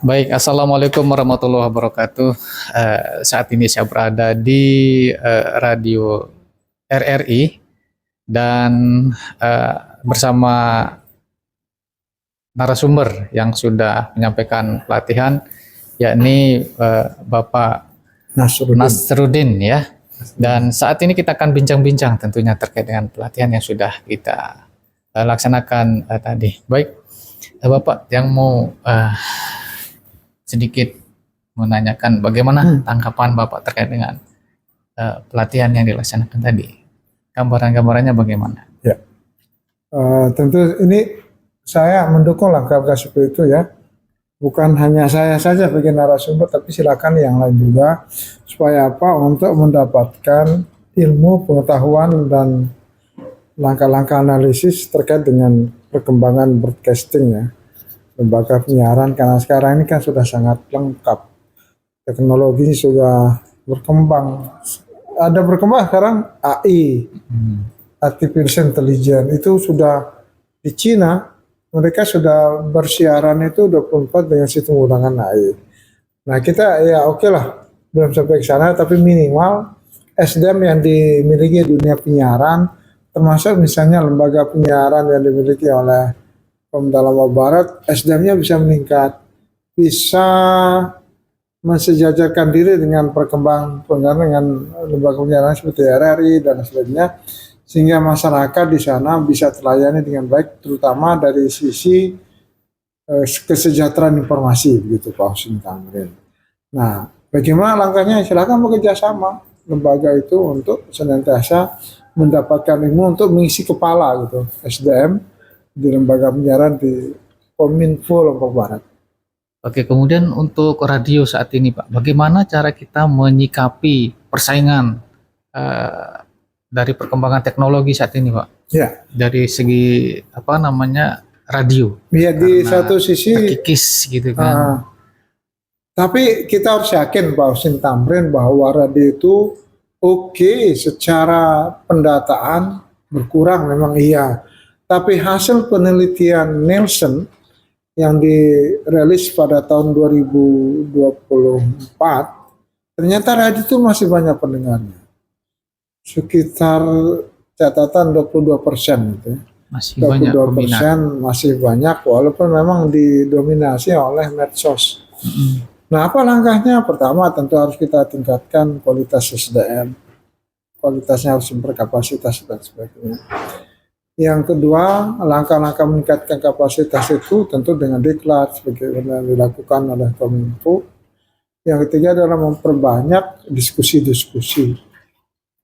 Baik, Assalamualaikum warahmatullahi wabarakatuh. Saat ini saya berada di Radio RRI dan bersama narasumber yang sudah menyampaikan pelatihan, yakni Bapak Nasruddin ya. Dan saat ini kita akan bincang-bincang tentunya terkait dengan pelatihan yang sudah kita laksanakan tadi. Baik, Bapak yang mau sedikit menanyakan bagaimana tanggapan Bapak terkait dengan pelatihan yang dilaksanakan tadi. Gambaran-gambarannya bagaimana? Ya, tentu ini saya mendukung langkah-langkah seperti itu ya. Bukan hanya saya saja sebagai narasumber, tapi silakan yang lain juga. Supaya apa? Untuk mendapatkan ilmu, pengetahuan, dan langkah-langkah analisis terkait dengan perkembangan broadcasting ya. Lembaga penyiaran, karena sekarang ini kan sudah sangat lengkap, teknologi sudah berkembang, ada berkembang sekarang AI, artificial intelligence itu sudah di Cina, mereka sudah bersiaran itu 24 dengan sistem menggunakan AI. Nah kita ya oke lah, belum sampai ke sana, tapi minimal SDM yang dimiliki dunia penyiaran, termasuk misalnya lembaga penyiaran yang dimiliki oleh Pemda Lombok Barat, SDM-nya bisa meningkat, bisa mensejajarkan diri dengan perkembangan dengan lembaga penyiaran seperti RRI dan sebagainya, sehingga masyarakat di sana bisa terlayani dengan baik, terutama dari sisi kesejahteraan informasi, begitu Pak Husin Tamrin. Nah, bagaimana langkahnya? Silakan bekerja sama lembaga itu untuk senantiasa mendapatkan ilmu untuk mengisi kepala gitu, SDM di lembaga penyiaran di Kominfo Lombok Barat. Oke, kemudian untuk radio saat ini Pak, bagaimana cara kita menyikapi persaingan dari perkembangan teknologi saat ini Pak? Ya. Dari segi radio. Ya, di satu sisi terkikis gitu kan. Tapi kita harus yakin Pak Husin Tamrin bahwa radio itu oke, secara pendataan berkurang memang iya. Tapi hasil penelitian Nielsen yang dirilis pada tahun 2024, ternyata radio itu masih banyak pendengarnya. Sekitar catatan 22% gitu. Masih 22% masih banyak, walaupun memang didominasi oleh medsos. Nah, apa langkahnya? Pertama tentu harus kita tingkatkan kualitas SDM. Kualitasnya harus berkapasitas dan sebagainya. Yang kedua, langkah-langkah meningkatkan kapasitas itu tentu dengan diklat sebagaimana dilakukan oleh Kominfo. Yang ketiga adalah memperbanyak diskusi-diskusi.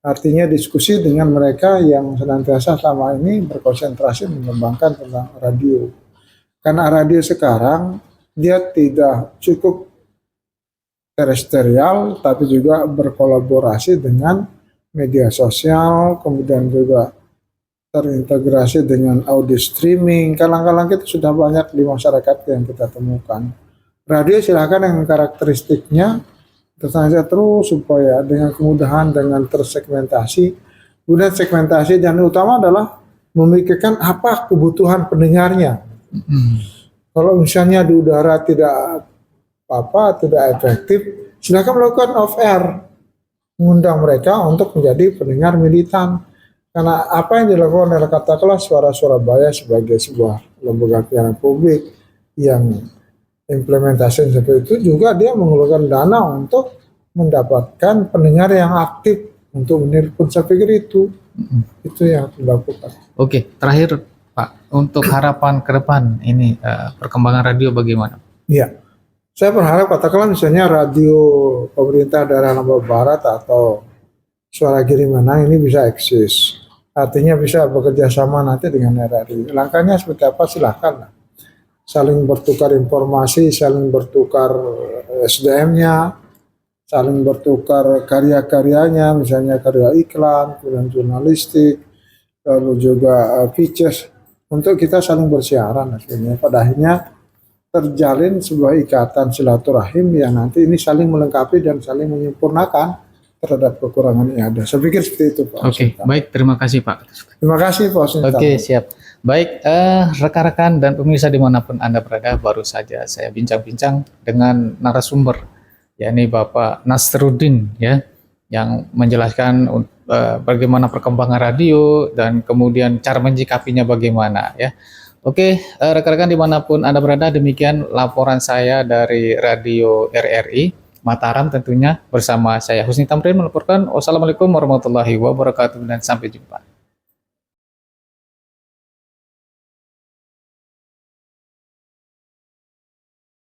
Artinya diskusi dengan mereka yang senantiasa selama ini berkonsentrasi mengembangkan tentang radio. Karena radio sekarang dia tidak cukup terestrial, tapi juga berkolaborasi dengan media sosial, kemudian juga terintegrasi dengan audio streaming. Langkah-langkah itu sudah banyak di masyarakat yang kita temukan. Radio silakan dengan karakteristiknya terus terus supaya dengan kemudahan, dengan tersegmentasi. Kemudian segmentasi dan utama adalah memikirkan apa kebutuhan pendengarnya. Kalau misalnya di udara tidak efektif, silakan melakukan off air, mengundang mereka untuk menjadi pendengar militan. Karena apa yang dilakukan oleh katakanlah Suara Surabaya sebagai sebuah lembaga penyiaran publik yang implementasi seperti itu, juga dia mengeluarkan dana untuk mendapatkan pendengar yang aktif untuk menelpon. Saya pikir itu yang dilakukan. Oke, terakhir Pak, untuk harapan ke depan ini perkembangan radio bagaimana? Iya, saya berharap katakanlah misalnya radio pemerintah daerah Lombok Barat atau Suara Girimanang ini bisa eksis. Artinya bisa bekerja sama nanti dengan RRI. Langkahnya seperti apa? Silahkan. Saling bertukar informasi, saling bertukar SDM-nya, saling bertukar karya-karyanya, misalnya karya iklan, kemudian jurnalistik, lalu juga features, untuk kita saling bersiaran. Pada akhirnya terjalin sebuah ikatan silaturahim yang nanti ini saling melengkapi dan saling menyempurnakan terhadap kekurangan yang ada. Saya pikir seperti itu Pak. Oke, baik, terima kasih Pak. Terima kasih Pak. Oke, siap. Baik, rekan-rekan dan pemirsa dimanapun Anda berada, baru saja saya bincang-bincang dengan narasumber, yakni Bapak Nasruddin, ya, yang menjelaskan bagaimana perkembangan radio dan kemudian cara menyikapinya bagaimana, ya. Oke, rekan-rekan dimanapun Anda berada, demikian laporan saya dari Radio RRI Mataram tentunya bersama saya Husni Tamrin melaporkan. Wassalamualaikum warahmatullahi wabarakatuh dan sampai jumpa.